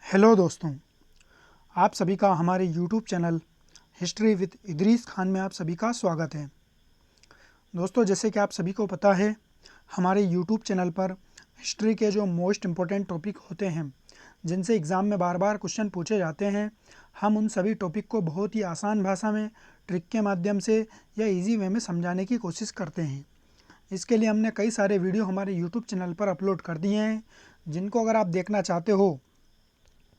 Hello दोस्तों, आप सभी का हमारे YouTube channel history with Idris Khan में आप सभी का स्वागत है। दोस्तों, जैसे कि आप सभी को पता है, हमारे यूट्यूब चैनल पर हिस्ट्री के जो मोस्ट इम्पोर्टेंट टॉपिक होते हैं, जिनसे एग्ज़ाम में बार बार क्वेश्चन पूछे जाते हैं, हम उन सभी टॉपिक को बहुत ही आसान भाषा में ट्रिक के माध्यम से या इजी वे में समझाने की कोशिश करते हैं। इसके लिए हमने कई सारे वीडियो हमारे यूट्यूब चैनल पर अपलोड कर दिए हैं, जिनको अगर आप देखना चाहते हो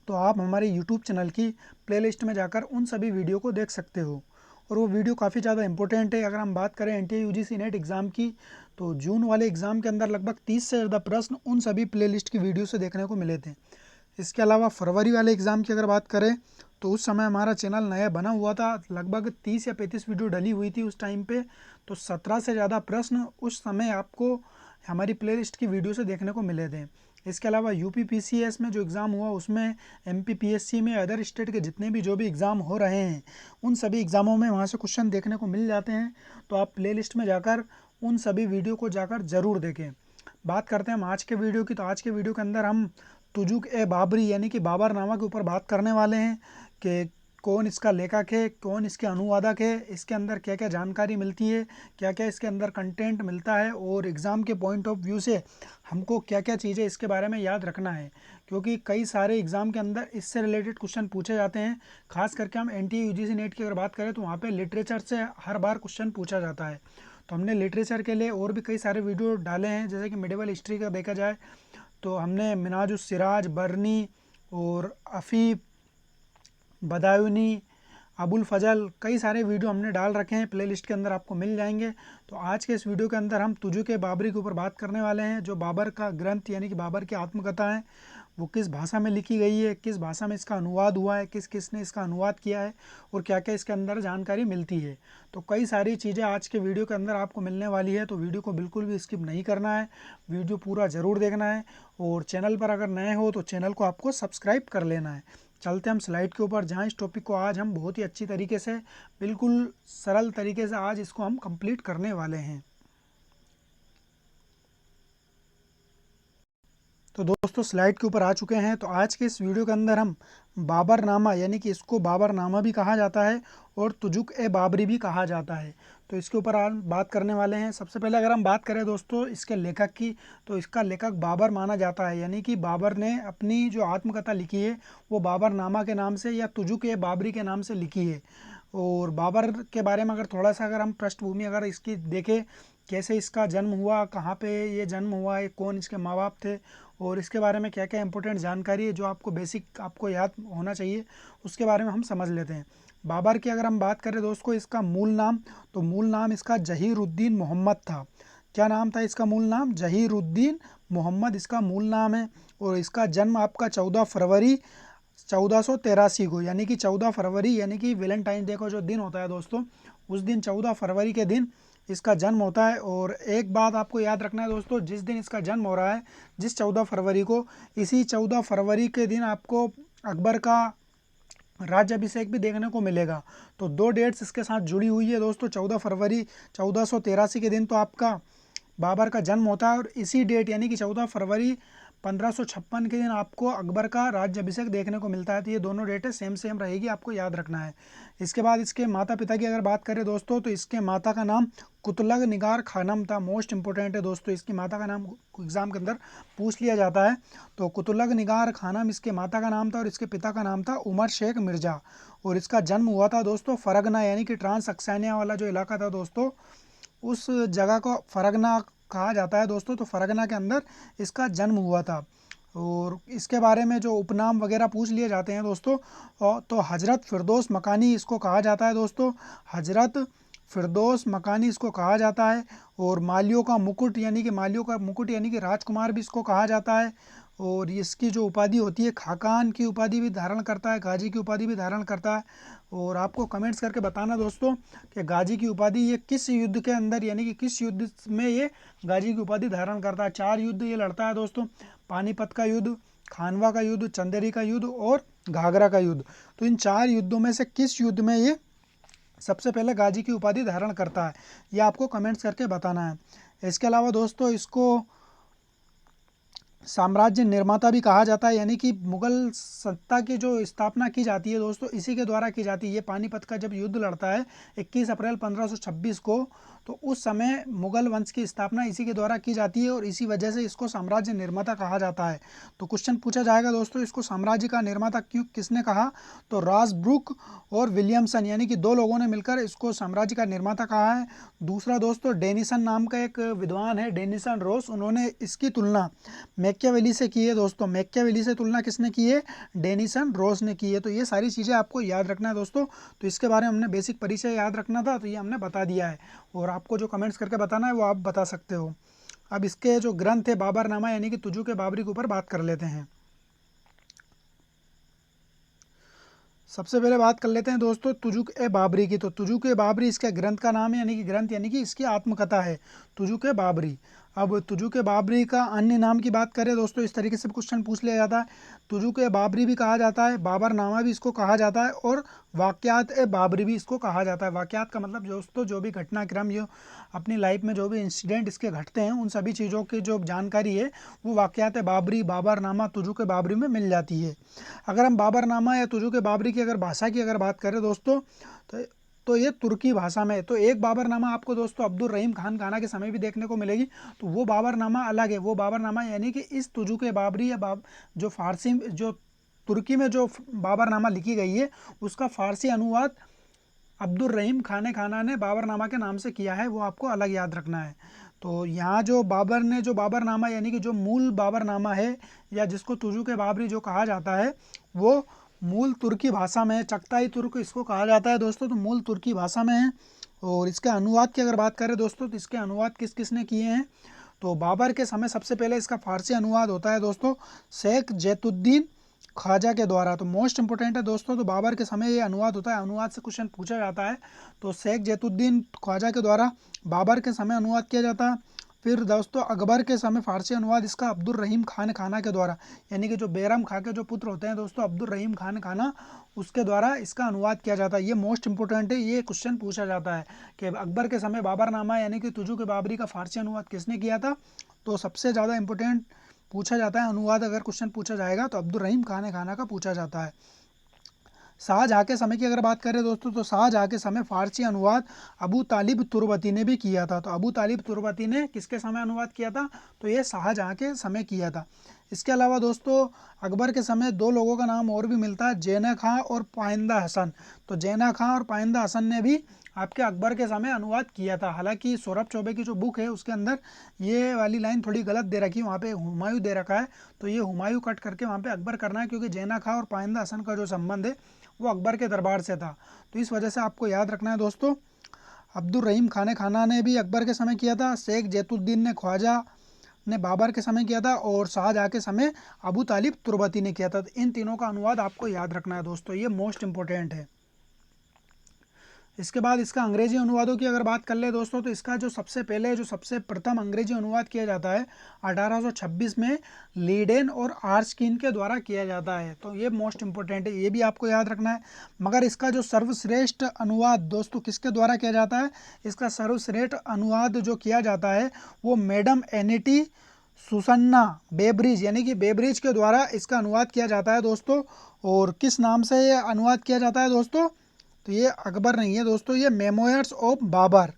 तो आप हमारे यूट्यूब चैनल की प्लेलिस्ट में जाकर उन सभी वीडियो को देख सकते हो। और वो वीडियो काफ़ी ज़्यादा इंपॉर्टेंट है। अगर हम बात करें एनटीए यूजीसी नेट एग्ज़ाम की, तो जून वाले एग्ज़ाम के अंदर लगभग 30 से ज़्यादा प्रश्न उन सभी प्लेलिस्ट की वीडियो से देखने को मिले थे। इसके अलावा फरवरी वाले एग्ज़ाम की अगर बात करें, तो उस समय हमारा चैनल नया बना हुआ था, लगभग 30 या 35 वीडियो डली हुई थी उस टाइम पे। तो 17 से ज़्यादा प्रश्न उस समय आपको हमारी प्लेलिस्ट की वीडियो से देखने को मिले थे। इसके अलावा यूपी पीसीएस में जो एग्ज़ाम हुआ, उसमें एमपी पीएससी में अदर स्टेट के जितने भी जो भी एग्ज़ाम हो रहे हैं, उन सभी एग्ज़ामों में वहाँ से क्वेश्चन देखने को मिल जाते हैं। तो आप प्लेलिस्ट में जाकर उन सभी वीडियो को जाकर ज़रूर देखें। बात करते हैं हम आज के वीडियो की। तो आज के वीडियो के अंदर हम तुजुक ए बाबरी यानी कि बाबरनामा के ऊपर बात करने वाले हैं कि कौन इसका लेखक है, कौन इसके अनुवादक है, इसके अंदर क्या क्या जानकारी मिलती है, क्या क्या इसके अंदर कंटेंट मिलता है, और एग्ज़ाम के पॉइंट ऑफ व्यू से हमको क्या क्या चीज़ें इसके बारे में याद रखना है। क्योंकि कई सारे एग्ज़ाम के अंदर इससे रिलेटेड क्वेश्चन पूछे जाते हैं। खास करके हम एनटीए यूजीसी नेट की अगर बात करें, तो वहाँ पे लिटरेचर से हर बार क्वेश्चन पूछा जाता है। तो हमने लिटरेचर के लिए और भी कई सारे वीडियो डाले हैं। जैसे कि मिडिवल हिस्ट्री का देखा जाए, तो हमने मिनाजुस सिराज, बर्नी और अफ़ीफ, बदायूनी, अबुल फजल, कई सारे वीडियो हमने डाल रखे हैं, प्लेलिस्ट के अंदर आपको मिल जाएंगे। तो आज के इस वीडियो के अंदर हम तुजुक ए बाबरी के ऊपर बात करने वाले हैं। जो बाबर का ग्रंथ यानी कि बाबर की आत्मकथा है, वो किस भाषा में लिखी गई है, किस भाषा में इसका अनुवाद हुआ है, किस किस ने इसका अनुवाद किया है, और क्या क्या इसके अंदर जानकारी मिलती है। तो कई सारी चीज़ें आज के वीडियो के अंदर आपको मिलने वाली है। तो वीडियो को बिल्कुल भी स्किप नहीं करना है, वीडियो पूरा ज़रूर देखना है। और चैनल पर अगर नए हो तो चैनल को आपको सब्सक्राइब कर लेना है। चलते हम स्लाइड के ऊपर, जहाँ इस टॉपिक को आज हम बहुत ही अच्छी तरीके से, बिल्कुल सरल तरीके से आज इसको हम कंप्लीट करने वाले हैं। तो दोस्तों, स्लाइड के ऊपर आ चुके हैं। तो आज के इस वीडियो के अंदर हम बाबरनामा यानी कि इसको बाबरनामा भी कहा जाता है और तुजुक ए बाबरी भी कहा जाता है, तो इसके ऊपर आज बात करने वाले हैं। सबसे पहले अगर हम बात करें दोस्तों इसके लेखक की, तो इसका लेखक बाबर माना जाता है। यानी कि बाबर ने अपनी जो आत्मकथा लिखी है, वो बाबरनामा के नाम से या तुजुक ए बाबरी के नाम से लिखी है। और बाबर के बारे में अगर थोड़ा सा अगर हम पृष्ठभूमि अगर इसकी देखें, कैसे इसका जन्म हुआ, कहाँ पे ये जन्म हुआ है, कौन इसके माँ बाप थे, और इसके बारे में क्या क्या इंपॉर्टेंट जानकारी है जो आपको बेसिक आपको याद होना चाहिए, उसके बारे में हम समझ लेते हैं। बाबर की अगर हम बात करें दोस्तों, इसका मूल नाम, तो मूल नाम इसका जहीरुद्दीन मोहम्मद था। क्या नाम था इसका मूल नाम? जहीरुद्दीन मोहम्मद इसका मूल नाम है। और इसका जन्म आपका 14 फरवरी 1483 को, यानी कि 14 फरवरी यानी कि वैलेंटाइन डे को जो दिन होता है दोस्तों, उस दिन 14 फरवरी के दिन इसका जन्म होता है। और एक बात आपको याद रखना है दोस्तों, जिस दिन इसका जन्म हो रहा है, जिस 14 फरवरी को, इसी 14 फरवरी के दिन आपको अकबर का राज्याभिषेक भी देखने को मिलेगा। तो दो डेट्स इसके साथ जुड़ी हुई है दोस्तों। 14 फरवरी 1483 के दिन तो आपका बाबर का जन्म होता है, और इसी डेट यानी कि 14 फरवरी 1556 के दिन आपको अकबर का राज्याभिषेक देखने को मिलता है। तो ये दोनों डेटें सेम सेम रहेगी, आपको याद रखना है। इसके बाद इसके माता पिता की अगर बात करें दोस्तों, तो इसके माता का नाम कुतलग निगार खानम था। मोस्ट इंपॉर्टेंट है दोस्तों, इसकी माता का नाम एग्जाम के अंदर पूछ लिया जाता है। तो कुतलग निगार खानम इसके माता का नाम था, और इसके पिता का नाम था उमर शेख मिर्ज़ा। और इसका जन्म हुआ था दोस्तों फरगना यानी कि ट्रांस अक्सानिया वाला जो इलाका था दोस्तों, उस जगह को फरगना कहा जाता है दोस्तों। तो फरगना के अंदर इसका जन्म हुआ था। और इसके बारे में जो उपनाम वगैरह पूछ लिए जाते हैं दोस्तों, तो हजरत फिरदौस मकानी इसको कहा जाता है दोस्तों। हजरत फिरदौस मकानी इसको कहा जाता है। और मालियों का मुकुट यानी कि मालियों का मुकुट यानी कि राजकुमार भी इसको कहा जाता है। और इसकी जो उपाधि होती है, खाकान की उपाधि भी धारण करता है, गाजी की उपाधि भी धारण करता है। और आपको कमेंट्स करके बताना दोस्तों कि गाजी की उपाधि ये किस युद्ध के अंदर यानी कि किस युद्ध में ये गाजी की उपाधि धारण करता है। 4 युद्ध ये लड़ता है दोस्तों, पानीपत का युद्ध, खानवा का युद्ध, चंदेरी का युद्ध और घाघरा का युद्ध। तो इन 4 युद्धों में से किस युद्ध में ये सबसे पहले गाजी की उपाधि धारण करता है, ये आपको कमेंट्स करके बताना है। इसके अलावा दोस्तों इसको साम्राज्य निर्माता भी कहा जाता है, यानी कि मुगल सत्ता की जो स्थापना की जाती है दोस्तों इसी के द्वारा की जाती है। ये पानीपत का जब युद्ध लड़ता है 21 अप्रैल 1526 को, तो उस समय मुगल वंश की स्थापना इसी के द्वारा की जाती है और इसी वजह से इसको साम्राज्य निर्माता कहा जाता है। तो क्वेश्चन पूछा जाएगा दोस्तों, इसको साम्राज्य का निर्माता क्यों किसने कहा? तो रासब्रुक और विलियमसन यानी कि दो लोगों ने मिलकर इसको साम्राज्य का निर्माता कहा है। दूसरा दोस्तों, डेनिसन नाम का एक विद्वान है, डेनिसन रोस, उन्होंने इसकी तुलना मैकियावेली से की है दोस्तों। मैकियावेली से तुलना किसने की है? डेनिसन रोस ने की है। तो ये सारी चीज़ें आपको याद रखना है दोस्तों। तो इसके बारे में हमने बेसिक परिचय याद रखना था, तो ये हमने बता दिया है और आपको जो कमेंट्स करके बताना है वो आप बता सकते हो। अब इसके जो ग्रंथ है बाबरनामा यानी कि तुजुक ए बाबरी के ऊपर बात कर लेते हैं। सबसे पहले बात कर लेते हैं दोस्तों तुजुक ए बाबरी की। तो तुजुक ए बाबरी इसका ग्रंथ का नाम है, यानी कि ग्रंथ यानी कि इसकी आत्मकथा है तुजुक ए बाबरी। अब तुजुक ए बाबरी का अन्य नाम की बात करें दोस्तों, इस तरीके से क्वेश्चन पूछ लिया जाता है। तुजुक ए बाबरी भी कहा जाता है, बाबरनामा भी इसको कहा जाता है और वाक़यात ए बाबरी भी इसको कहा जाता है। वाक़यात का मतलब दोस्तों जो भी घटनाक्रम जो अपनी लाइफ में जो भी इंसिडेंट इसके घटते हैं उन सभी चीज़ों की जो जानकारी है वो वाक़यात ए बाबरी, बाबरनामा, तुजुक ए बाबरी में मिल जाती है। अगर हम बाबरनामा या तुजुक ए बाबरी की अगर भाषा की अगर बात करें दोस्तों, तो ये तुर्की भाषा में है। तो एक बाबरनामा आपको दोस्तों अब्दुल रहीम खान काना के समय भी देखने को मिलेगी, तो वो बाबरनामा अलग है। वो बाबरनामा यानी कि इस तुजुक ए बाबरी या जो फारसी जो तुर्की में जो बाबरनामा लिखी गई है उसका फारसी अनुवाद अब्दुल रहीम खान काना ने बाबरनामा के नाम से किया है, वो आपको अलग याद रखना है। तो यहाँ जो बाबर ने जो बाबरनामा यानी कि जो मूल बाबरनामा है या जिसको तुजुक ए बाबरी जो कहा जाता है वो मूल तुर्की भाषा में है, चगताई तुर्क इसको कहा जाता है दोस्तों। तो मूल तुर्की भाषा में है और इसके अनुवाद की अगर बात करें दोस्तों तो इसके अनुवाद किस किस ने किए हैं? तो बाबर के समय सबसे पहले इसका फारसी अनुवाद होता है दोस्तों शेख जैतुद्दीन ख्वाजा के द्वारा। तो मोस्ट इंपोर्टेंट है दोस्तों, तो बाबर के समय ये अनुवाद होता है, अनुवाद से क्वेश्चन पूछा जाता है। तो शेख जैतुद्दीन ख्वाजा के द्वारा बाबर के समय अनुवाद किया जाता है। फिर दोस्तों अकबर के समय फारसी अनुवाद इसका अब्दुल रहीम खान काना के द्वारा, यानी कि जो बैरम खां के जो पुत्र होते हैं दोस्तों अब्दुल रहीम खान काना, उसके द्वारा इसका अनुवाद किया जाता है। ये मोस्ट इंपोर्टेंट है, ये क्वेश्चन पूछा जाता है कि अकबर के समय बाबरनामा यानी कि तुजुक ए बाबरी का फारसी अनुवाद किसने किया था? तो सबसे ज़्यादा इंपॉर्टेंट पूछा जाता है अनुवाद, अगर क्वेश्चन पूछा जाएगा तो अब्दुल रहीम खान काना का पूछा जाता है। शाहजहाँ के समय की अगर बात करें दोस्तों तो शाहजहाँ के समय फारसी अनुवाद अबू तालिब तुर्बती ने भी किया था। तो अबू तालिब तुर्बती ने किसके समय अनुवाद किया था? तो ये शाहजहाँ के समय किया था। इसके अलावा दोस्तों अकबर के समय दो लोगों का नाम और भी मिलता है, जैना खां और पाइंदा हसन। तो जैना खां और पाइंदा हसन ने भी आपके अकबर के समय अनुवाद किया था। हालांकि सौरभ चौबे की जो बुक है उसके अंदर ये वाली लाइन थोड़ी गलत दे रखी है, वहाँ पे हुमायूं दे रखा है, तो ये हुमायूं कट करके वहाँ पे अकबर करना है, क्योंकि जैना खां और पाइंदा हसन का जो संबंध है वो अकबर के दरबार से था। तो इस वजह से आपको याद रखना है दोस्तों, अब्दुल रहीम खान काना ने भी अकबर के समय किया था, शेख जैतुद्दीन ने ख्वाजा ने बाबर के समय किया था और शाहजहाँ के समय अबू तालिब तुर्बती ने किया था। तो इन तीनों का अनुवाद आपको याद रखना है दोस्तों, ये मोस्ट इंपॉर्टेंट है। इसके बाद इसका अंग्रेजी अनुवादों की अगर बात कर ले दोस्तों तो इसका जो सबसे प्रथम अंग्रेजी अनुवाद किया जाता है 1826 में लीडेन और आर्स्किन के द्वारा किया जाता है। तो ये मोस्ट इंपॉर्टेंट है, ये भी आपको याद रखना है। मगर इसका जो सर्वश्रेष्ठ अनुवाद दोस्तों किसके द्वारा किया जाता है? इसका सर्वश्रेष्ठ अनुवाद जो किया जाता है वो मैडम एनिटी सुसन्ना बेब्रिज यानी कि बेब्रिज के द्वारा इसका अनुवाद किया जाता है दोस्तों। और किस नाम से ये अनुवाद किया जाता है दोस्तों? तो ये अकबर नहीं है दोस्तों, ये memoirs of Babur,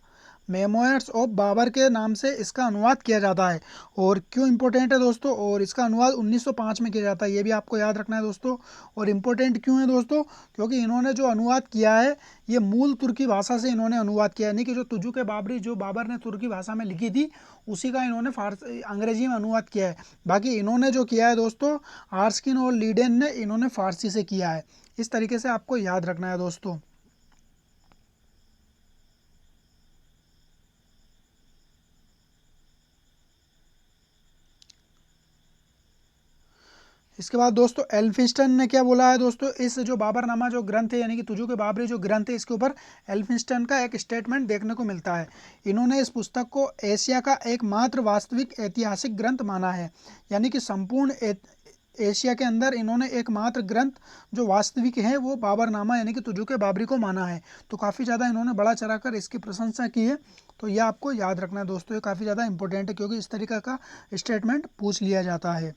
memoirs of Babur के नाम से इसका अनुवाद किया जाता है। और क्यों इंपॉर्टेंट है दोस्तों? और इसका अनुवाद 1905 में किया जाता है, ये भी आपको याद रखना है दोस्तों। और इम्पोर्टेंट क्यों है दोस्तों? क्योंकि इन्होंने जो अनुवाद किया है ये मूल तुर्की भाषा से इन्होंने अनुवाद किया, यानी कि जो तुजुक ए बाबरी जो बाबर ने तुर्की भाषा में लिखी थी उसी का इन्होंने अंग्रेजी में अनुवाद किया है। बाकी इन्होंने जो किया है दोस्तों आर्स्किन और लीडेन ने इन्होंने फारसी से किया है। इस तरीके से आपको याद रखना है दोस्तों। इसके बाद दोस्तों एल्फिंस्टन ने क्या बोला है दोस्तों, इस जो बाबरनामा जो ग्रंथ है यानी कि तुजुक ए बाबरी जो ग्रंथ है इसके ऊपर एल्फिंस्टन का एक स्टेटमेंट देखने को मिलता है। इन्होंने इस पुस्तक को एशिया का एकमात्र वास्तविक ऐतिहासिक ग्रंथ माना है, यानी कि संपूर्ण एशिया के अंदर इन्होंने एकमात्र ग्रंथ जो वास्तविक है वो बाबरनामा यानी कि तुजुक बाबरी को माना है। तो काफ़ी ज़्यादा इन्होंने बड़ा चढ़ाकर इसकी प्रशंसा की है। तो यह आपको याद रखना है दोस्तों, ये काफ़ी ज़्यादा इंपॉर्टेंट है क्योंकि इस तरीके का स्टेटमेंट पूछ लिया जाता है।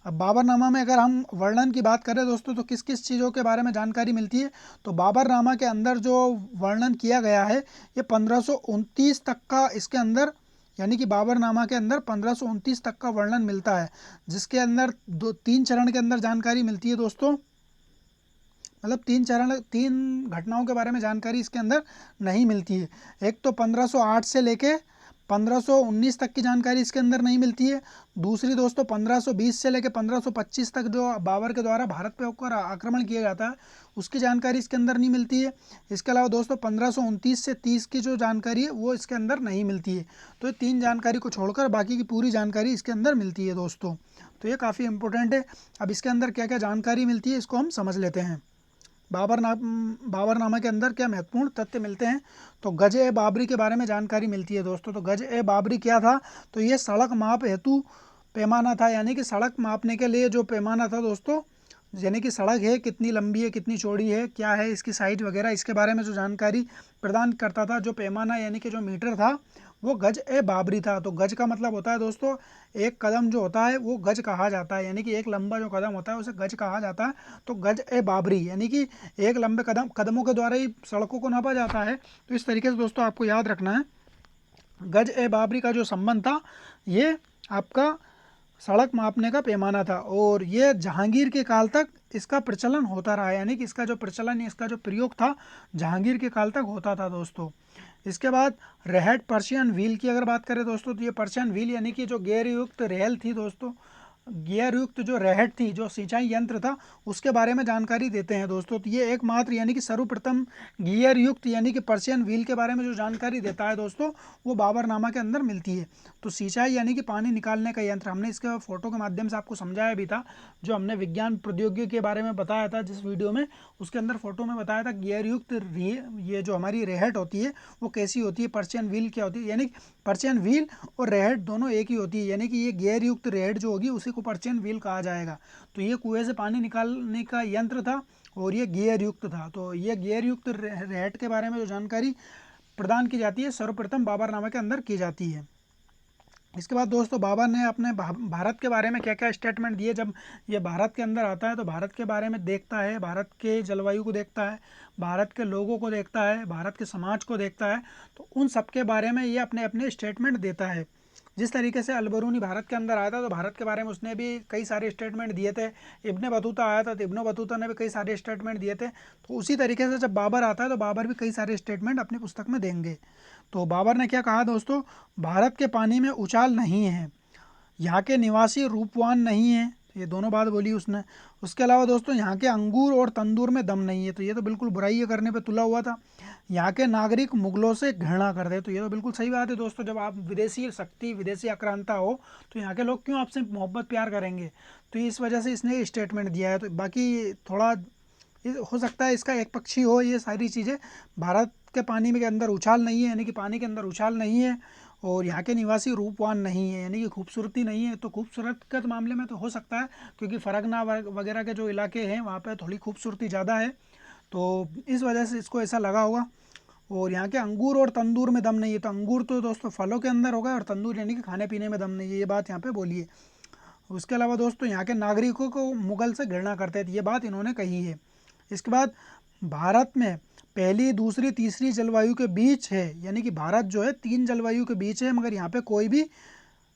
अब बाबरनामा में अगर हम वर्णन की बात करें दोस्तों तो किस किस चीज़ों के बारे में जानकारी मिलती है, तो बाबरनामा के अंदर जो वर्णन किया गया है ये 1529 तक का इसके अंदर यानी कि बाबरनामा के अंदर 1529 तक का वर्णन मिलता है, जिसके अंदर तीन चरण के अंदर जानकारी मिलती है दोस्तों। मतलब तीन घटनाओं के बारे में जानकारी इसके अंदर नहीं मिलती है। एक तो 1508 से लेके 1519 तक की जानकारी इसके अंदर नहीं मिलती है। दूसरी दोस्तों 1520 से लेकर 1525 तक जो बाबर के द्वारा भारत पे होकर आक्रमण किया जाता है उसकी जानकारी इसके अंदर नहीं मिलती है। इसके अलावा दोस्तों 1529 से 30 की जो जानकारी है वो इसके अंदर नहीं मिलती है। तो ये तीन जानकारी को छोड़कर बाकी की पूरी जानकारी इसके अंदर मिलती है दोस्तों। तो ये काफ़ी इंपॉर्टेंट है। अब इसके अंदर क्या क्या जानकारी मिलती है इसको हम समझ लेते हैं। बाबरनामा के अंदर क्या महत्वपूर्ण तथ्य मिलते हैं, तो गज ए बाबरी के बारे में जानकारी मिलती है दोस्तों। तो गज ए बाबरी क्या था, तो ये सड़क माप हेतु पैमाना था, यानी कि सड़क मापने के लिए जो पैमाना था दोस्तों, यानी कि सड़क है कितनी लंबी है कितनी चौड़ी है क्या है इसकी साइज वगैरह, इसके बारे में जो जानकारी प्रदान करता था जो पैमाना यानी कि जो मीटर था वो गज ए बाबरी था। तो गज का मतलब होता है दोस्तों एक कदम जो होता है वो गज कहा जाता है, यानी कि एक लंबा जो कदम होता है उसे गज कहा जाता है। तो गज ए बाबरी यानी कि एक लंबे कदमों के द्वारा ही सड़कों को नापा जाता है। तो इस तरीके से दोस्तों आपको याद रखना है गज ए बाबरी का जो संबंध था ये आपका सड़क मापने का पैमाना था, और ये जहांगीर के काल तक इसका प्रचलन होता रहा, यानी कि इसका जो प्रचलन इसका जो प्रयोग था जहांगीर के काल तक होता था दोस्तों। इसके बाद रेहेड पर्शियन व्हील की अगर बात करें दोस्तों, तो ये पर्शियन व्हील यानी कि जो गियर युक्त रेल थी दोस्तों, गियर युक्त जो रेहेड थी जो सिंचाई यंत्र था उसके बारे में जानकारी देते हैं दोस्तों। तो ये एकमात्र यानी कि सर्वप्रथम गियर युक्त यानी कि पर्शियन व्हील के बारे में जो जानकारी देता है दोस्तों वो बाबरनामा के अंदर मिलती है। तो सिंचाई यानी कि पानी निकालने का यंत्र, हमने इसके फोटो के माध्यम से आपको समझाया भी था, जो हमने विज्ञान प्रौद्योगिकी के बारे में बताया था जिस वीडियो में, उसके अंदर फोटो में बताया था गियर युक्त ये जो हमारी रेहेड होती है वो कैसी होती है, पर्शियन व्हील क्या होती है, यानी पर्शियन व्हील और रेहेड दोनों एक ही होती है, यानी कि ये गियर युक्त रेहेड जो होगी उसी को पर्शियन व्हील कहा जाएगा। तो ये कुएं से पानी निकालने का यंत्र था और ये गियर युक्त था। तो ये गियर युक्त रेहेड के बारे में जो जानकारी प्रदान की जाती है सर्वप्रथम बाबरनामा के अंदर की जाती है। इसके बाद दोस्तों बाबर ने अपने भारत के बारे में क्या क्या स्टेटमेंट दिए। जब ये भारत के अंदर आता है तो भारत के बारे में देखता है, भारत के जलवायु को देखता है, भारत के लोगों को देखता है, भारत के समाज को देखता है, तो उन सब के बारे में ये अपने अपने स्टेटमेंट देता है। जिस तरीके से अलबरूनी भारत के अंदर आया था तो भारत के बारे में उसने भी कई सारे स्टेटमेंट दिए थे। इब्न बतूता आया था तो इब्न बतूता ने भी कई सारे स्टेटमेंट दिए थे। तो उसी तरीके से जब बाबर आता है तो बाबर भी कई सारे स्टेटमेंट अपनी पुस्तक में देंगे। तो बाबर ने क्या कहा दोस्तों, भारत के पानी में उछाल नहीं है, यहाँ के निवासी रूपवान नहीं है, ये दोनों बात बोली उसने। उसके अलावा दोस्तों यहाँ के अंगूर और तंदूर में दम नहीं है, तो ये तो बिल्कुल बुराई करने पे तुला हुआ था। यहाँ के नागरिक मुगलों से घृणा करते हैं, तो ये तो बिल्कुल सही बात है दोस्तों। जब आप विदेशी शक्ति विदेशी आक्रांता हो तो यहाँ के लोग क्यों आपसे मोहब्बत प्यार करेंगे, तो इस वजह से इसने स्टेटमेंट दिया है। तो बाकी थोड़ा हो सकता है इसका एक पक्षी हो ये सारी चीज़ें। भारत के पानी में के अंदर उछाल नहीं है यानी कि पानी के अंदर उछाल नहीं है, और यहाँ के निवासी रूपवान नहीं है यानी कि खूबसूरती नहीं है। तो खूबसूरत के मामले में तो हो सकता है क्योंकि फरगना वगैरह के जो इलाके हैं वहाँ पे थोड़ी खूबसूरती ज़्यादा है, तो इस वजह से इसको ऐसा लगा होगा। और यहाँ के अंगूर और तंदूर में दम नहीं है, तो अंगूर तो दोस्तों फलों के अंदर होगा और तंदूर यानी कि खाने पीने में दम नहीं है, ये बात यहाँ पे बोली है। उसके अलावा दोस्तों यहाँ के नागरिकों को मुगल से घृणा करते थे, ये बात इन्होंने कही है। इसके बाद भारत में पहली दूसरी तीसरी जलवायु के बीच है, यानी कि भारत जो है 3 जलवायु के बीच है, मगर यहाँ पे कोई भी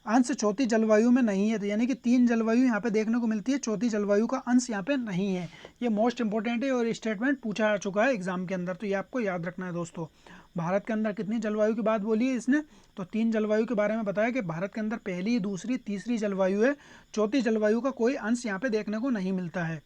अंश चौथी जलवायु में नहीं है। तो यानी कि 3 जलवायु यहाँ पे देखने को मिलती है, चौथी जलवायु का अंश यहाँ पे नहीं है। ये मोस्ट इंपॉर्टेंट है और स्टेटमेंट पूछा जा चुका है एग्जाम के अंदर, तो ये आपको याद रखना है दोस्तों। भारत के अंदर कितनी जलवायु की बात बोली है इसने, तो 3 जलवायु के बारे में बताया कि भारत के अंदर पहली दूसरी तीसरी जलवायु है, चौथी जलवायु का कोई अंश यहाँ पे देखने को नहीं मिलता है।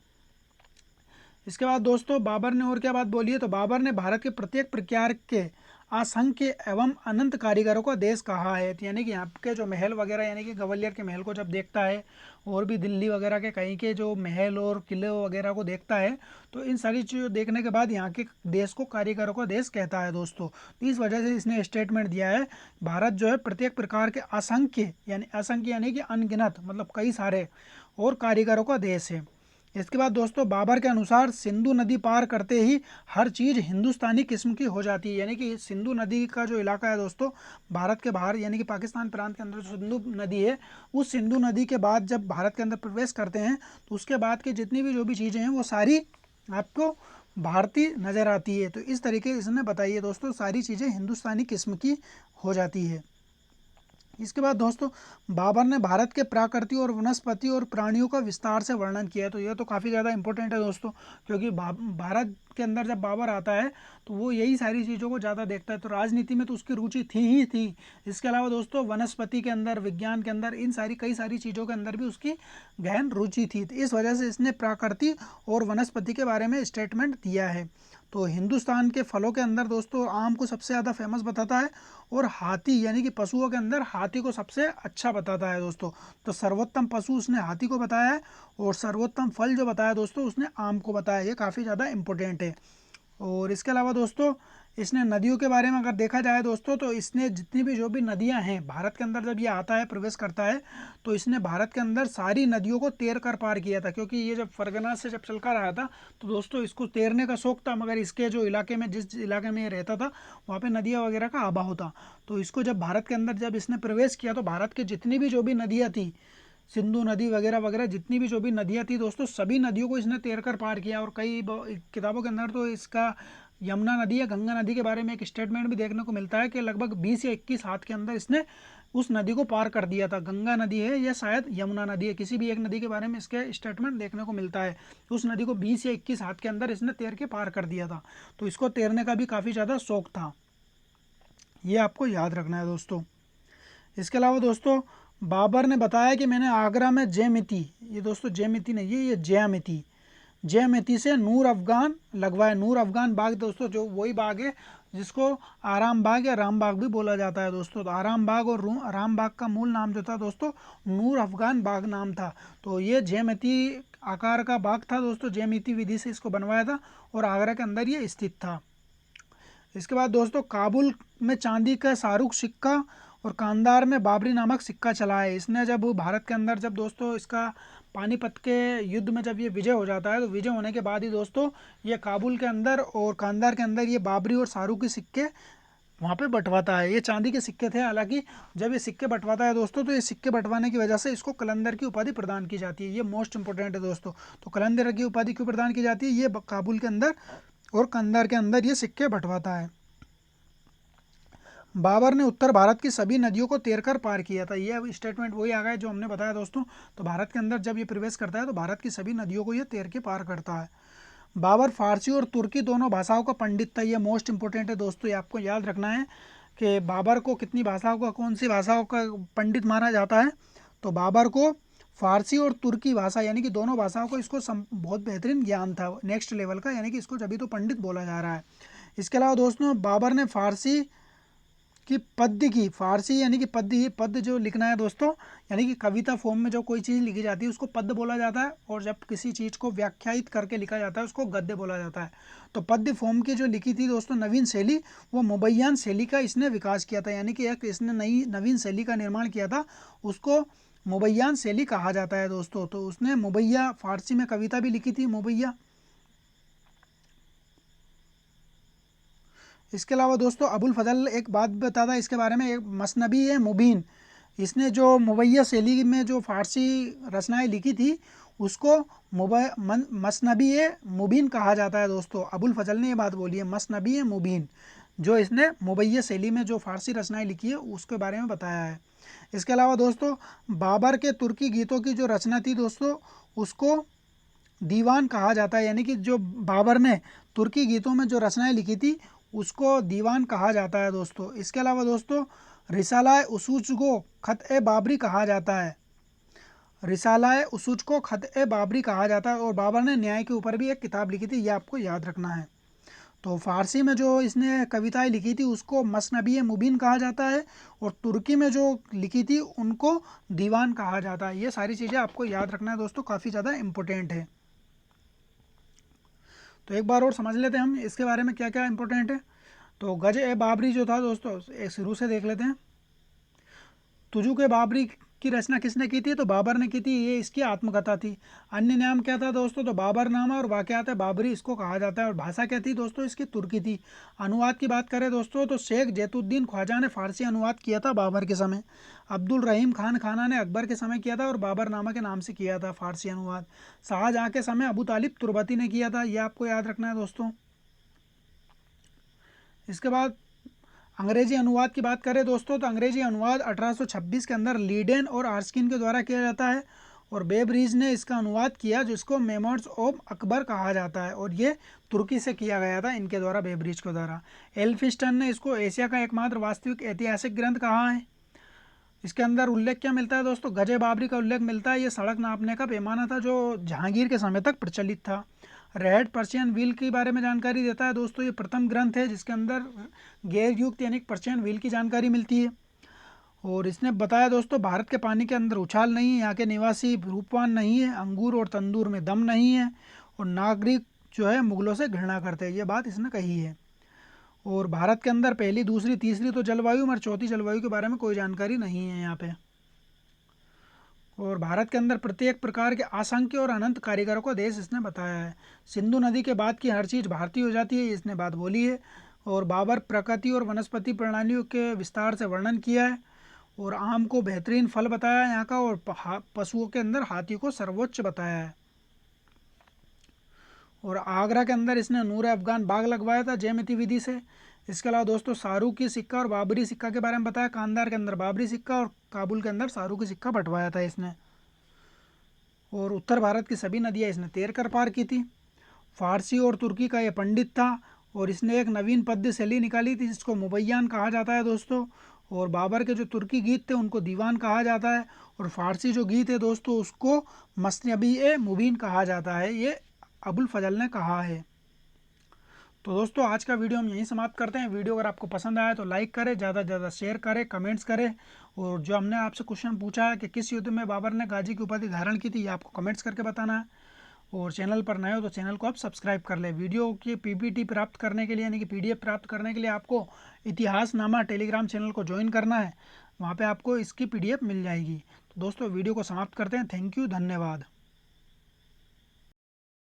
इसके बाद दोस्तों बाबर ने और क्या बात बोली है, तो बाबर ने भारत के प्रत्येक प्रकार के असंख्य एवं अनंत कारीगरों का देश कहा है। तो यानी कि यहाँ के जो महल वगैरह, यानी कि ग्वालियर के महल को जब देखता है और भी दिल्ली वगैरह के कहीं के जो महल और किले वगैरह को देखता है, तो इन सारी चीज़ों देखने के बाद यहाँ के देश को कारीगरों का देश कहता है दोस्तों। तो इस वजह से इसने स्टेटमेंट दिया है, भारत जो है प्रत्येक प्रकार के असंख्य यानी कि अनगिनत, मतलब कई सारे और कारीगरों का देश है। इसके बाद दोस्तों बाबर के अनुसार सिंधु नदी पार करते ही हर चीज़ हिंदुस्तानी किस्म की हो जाती है। यानी कि सिंधु नदी का जो इलाका है दोस्तों भारत के बाहर, यानी कि पाकिस्तान प्रांत के अंदर जो सिंधु नदी है, उस सिंधु नदी के बाद जब भारत के अंदर प्रवेश करते हैं तो उसके बाद की जितनी भी जो भी चीज़ें हैं वो सारी आपको भारतीय नज़र आती है। तो इस तरीके से इसने बताई है दोस्तों, सारी चीज़ें हिंदुस्तानी किस्म की हो जाती है। इसके बाद दोस्तों बाबर ने भारत के प्राकृतिक और वनस्पति और प्राणियों का विस्तार से वर्णन किया है। तो यह तो काफ़ी ज़्यादा इंपॉर्टेंट है दोस्तों, क्योंकि भारत के अंदर जब बाबर आता है तो वो यही सारी चीज़ों को ज़्यादा देखता है। तो राजनीति में तो उसकी रुचि थी ही थी। इसके अलावा दोस्तों वनस्पति के अंदर, विज्ञान के अंदर, इन कई सारी चीज़ों के अंदर भी उसकी गहन रुचि थी। तो इस वजह से इसने प्रकृति और वनस्पति के बारे में स्टेटमेंट दिया है। तो हिंदुस्तान के फलों के अंदर दोस्तों आम को सबसे ज़्यादा फेमस बताता है, और हाथी यानी कि पशुओं के अंदर हाथी को सबसे अच्छा बताता है दोस्तों। तो सर्वोत्तम पशु उसने हाथी को बताया है, और सर्वोत्तम फल जो बताया दोस्तों उसने आम को बताया। ये काफ़ी ज़्यादा इंपॉर्टेंट है। और इसके अलावा दोस्तों इसने नदियों के बारे में अगर देखा जाए दोस्तों, तो इसने जितनी भी जो भी नदियां हैं भारत के अंदर, जब ये आता है प्रवेश करता है, तो इसने भारत के अंदर सारी नदियों को तैर कर पार किया था। क्योंकि ये जब फरगना से जब चल कर आया था तो दोस्तों इसको तैरने का शौक था, मगर इसके जो इलाके में, जिस इलाके में ये रहता था वहाँ पर नदियाँ वगैरह का अभाव था। तो इसको जब भारत के अंदर जब इसने प्रवेश किया तो भारत की जितनी भी जो भी नदियाँ थी, सिंधु नदी वगैरह वगैरह, जितनी भी जो भी नदियाँ थी दोस्तों, सभी नदियों को इसने तैर कर पार किया। और कई किताबों के अंदर तो इसका यमुना नदी या गंगा नदी के बारे में एक स्टेटमेंट भी देखने को मिलता है कि लगभग 20 या 21 हाथ के अंदर इसने उस नदी को पार कर दिया था। गंगा नदी है या शायद यमुना नदी है, किसी भी एक नदी के बारे में इसके स्टेटमेंट देखने को मिलता है। उस नदी को 20 या 21 हाथ के अंदर इसने तैर के पार कर दिया था। तो इसको तैरने का भी काफ़ी ज़्यादा शौक था, ये आपको याद रखना है दोस्तों। इसके अलावा दोस्तों बाबर ने बताया कि मैंने आगरा में जयमिती, ये दोस्तों जयमिती नहीं है, ये जयमिती से नूर अफगान लगवाए। नूर अफगान बाग दोस्तों जो वही बाग है जिसको आराम बाग या राम बाग भी बोला जाता है दोस्तों। तो आराम बाग और राम बाग का मूल नाम जो था दोस्तों नूर अफगान बाग नाम था। तो ये जयमिती आकार का बाग था दोस्तों, जयमिती विधि से इसको बनवाया था और आगरा के अंदर ये स्थित था। इसके बाद दोस्तों काबुल में चांदी का शाहरुख सिक्का और कांधार में बाबरी नामक सिक्का चला है। इसने जब भारत के अंदर, जब दोस्तों इसका पानीपत के युद्ध में जब ये विजय हो जाता है, तो विजय होने के बाद ही दोस्तों ये काबुल के अंदर और कांधार के अंदर ये बाबरी और शाहरुख के सिक्के वहाँ पे बंटवाता है। ये चांदी के सिक्के थे, हालांकि जब ये सिक्के बंटवाता है दोस्तों, तो ये सिक्के बंटवाने की वजह से इसको कलंदर की उपाधि प्रदान की जाती है। ये मोस्ट इंपॉर्टेंट है दोस्तों। तो कलंदर की उपाधि क्यों प्रदान की जाती है? ये काबुल के अंदर और कांधार के अंदर ये सिक्के बंटवाता है। बाबर ने उत्तर भारत की सभी नदियों को तैरकर पार किया था। ये स्टेटमेंट वही आ गया जो हमने बताया दोस्तों। तो भारत के अंदर जब ये प्रवेश करता है तो भारत की सभी नदियों को ये तैर के पार करता है। बाबर फारसी और तुर्की दोनों भाषाओं का पंडित था। ये मोस्ट इंपॉर्टेंट है दोस्तों, ये आपको याद रखना है कि बाबर को कितनी भाषाओं का, कौन सी भाषाओं का पंडित माना जाता है। तो बाबर को फारसी और तुर्की भाषा यानी कि दोनों भाषाओं को इसको बहुत बेहतरीन ज्ञान था, नेक्स्ट लेवल का, यानी कि इसको जब तो पंडित बोला जा रहा है। इसके अलावा दोस्तों बाबर ने फारसी कि पद्य की, फारसी यानी कि पद्य जो लिखना है दोस्तों, यानी कि कविता फॉर्म में जो कोई चीज़ लिखी जाती है उसको पद्य बोला जाता है, और जब किसी चीज़ को व्याख्यायित करके लिखा जाता है उसको गद्य बोला जाता है। तो पद्य फॉर्म की जो लिखी थी दोस्तों नवीन शैली, वो मुबैयान शैली का इसने विकास किया था। यानी कि एक इसने नवीन शैली का निर्माण किया था, उसको मुबैयान शैली कहा जाता है दोस्तों। तो उसने मुबैया, फारसी में कविता भी लिखी थी मुबैया। इसके अलावा दोस्तों अबुल फजल एक बात बताता है इसके बारे में, एक मसनबी है मुबीन, इसने जो मुबैया शैली में जो फारसी रचनाएं लिखी थी उसको मसनबी मुबीन कहा जाता है दोस्तों। अबुल फजल ने ये बात बोली है, मसनबी मुबीन, जो इसने मुबैया शैली में जो फारसी रचनाएं लिखी है उसके बारे में बताया है। इसके अलावा दोस्तों बाबर के तुर्की गीतों की जो रचना थी दोस्तों उसको दीवान कहा जाता है। यानी कि जो बाबर ने तुर्की गीतों में जो रचनाएं लिखी थी उसको दीवान कहा जाता है दोस्तों। इसके अलावा दोस्तों रिसाला उसूज को ख़त-ए बाबरी कहा जाता है, रिसाला उसूज को ख़त-ए बाबरी कहा जाता है। और बाबर ने न्याय के ऊपर भी एक किताब लिखी थी, ये आपको याद रखना है। तो फ़ारसी में जो इसने कविताएं लिखी थी उसको मसनबी मुबीन कहा जाता है, और तुर्की में जो लिखी थी उनको दीवान कहा जाता है। ये सारी चीज़ें आपको याद रखना है दोस्तों, काफ़ी ज़्यादा इम्पोर्टेंट है। तो एक बार और समझ लेते हैं हम इसके बारे में क्या क्या इम्पोर्टेंट है। तो गज ए बाबरी जो था दोस्तों, एक शुरू से देख लेते हैं। तुजुक ए बाबरी की रचना किसने की थी? तो बाबर ने की थी, ये इसकी आत्मकथा थी। अन्य नाम क्या था दोस्तों? तो बाबरनामा और वाक़यात बाबरी इसको कहा जाता है। और भाषा क्या थी दोस्तों? इसकी तुर्की थी। अनुवाद की बात करें दोस्तों तो शेख जैतुद्दीन ख्वाजा ने फ़ारसी अनुवाद किया था बाबर के समय। अब्दुल रहीम खान खाना ने अकबर के समय किया था और बाबरनामा के नाम से किया था फ़ारसी अनुवाद। शाहजहाँ के समय अबू तालिब तुर्बती ने किया था, ये आपको याद रखना है दोस्तों। इसके बाद अंग्रेजी अनुवाद की बात करें दोस्तों तो अंग्रेजी अनुवाद 1826 के अंदर लीडेन और आर्स्किन के द्वारा किया जाता है, और बेब्रीज ने इसका अनुवाद किया जिसको मेमोर्स ऑफ अकबर कहा जाता है, और ये तुर्की से किया गया था इनके द्वारा, बेब्रीज के द्वारा। एल्फिस्टन ने इसको एशिया का एकमात्र वास्तविक ऐतिहासिक ग्रंथ कहा है। इसके अंदर उल्लेख क्या मिलता है दोस्तों? गजे बाबरी का उल्लेख मिलता है। ये सड़क नापने का पैमाना था जो जहांगीर के समय तक प्रचलित था। रेड पर्शियन व्हील के बारे में जानकारी देता है दोस्तों। ये प्रथम ग्रंथ है जिसके अंदर गैर युक्त यानी पर्शियन व्हील की जानकारी मिलती है। और इसने बताया दोस्तों, भारत के पानी के अंदर उछाल नहीं है, यहाँ के निवासी रूपवान नहीं है, अंगूर और तंदूर में दम नहीं है, और नागरिक जो है मुगलों से घृणा करते हैं, ये बात इसने कही है। और भारत के अंदर पहली, दूसरी, तीसरी तो जलवायु, मगर चौथी जलवायु के बारे में कोई जानकारी नहीं है यहाँ पे। और भारत के अंदर प्रत्येक प्रकार के असंख्य और अनंत कारीगरों को देश इसने बताया है। सिंधु नदी के बाद की हर चीज़ भारतीय हो जाती है, इसने बात बोली है। और बाबर प्रकृति और वनस्पति प्रणालियों के विस्तार से वर्णन किया है। और आम को बेहतरीन फल बताया है यहाँ का, और पशुओं के अंदर हाथी को सर्वोच्च बताया है। और आगरा के अंदर इसने नूर अफगान बाग लगवाया था जयमिति विधि से। इसके अलावा दोस्तों शाहरुखी सिक्का और बाबरी सिक्का के बारे में बताया। कांधार के अंदर बाबरी सिक्का और काबुल के अंदर शाहरुखी सिक्का बंटवाया था इसने। और उत्तर भारत की सभी नदियाँ इसने तैर कर पार की थी। फारसी और तुर्की का ये पंडित था, और इसने एक नवीन पद्य शैली निकाली थी जिसको मुबैयान कहा जाता है दोस्तों। और बाबर के जो तुर्की गीत थे उनको दीवान कहा जाता है, और फारसी जो गीत है दोस्तों उसको मसनबी मुबीन कहा जाता है, ये अबुल फजल ने कहा है। तो दोस्तों आज का वीडियो हम यहीं समाप्त करते हैं। वीडियो अगर आपको पसंद आया तो लाइक करें, ज़्यादा से ज़्यादा शेयर करें, कमेंट्स करें। और जो हमने आपसे क्वेश्चन पूछा है कि किस युद्ध में बाबर ने गाजी की उपाधि धारण की थी, ये आपको कमेंट्स करके बताना है। और चैनल पर नए हो तो चैनल को आप सब्सक्राइब कर लें। वीडियो की पीपीटी प्राप्त करने के लिए यानी कि पीडीएफ प्राप्त करने के लिए आपको इतिहासनामा टेलीग्राम चैनल को ज्वाइन करना है, वहाँ पे आपको इसकी पीडीएफ मिल जाएगी। तो दोस्तों वीडियो को समाप्त करते हैं। थैंक यू, धन्यवाद।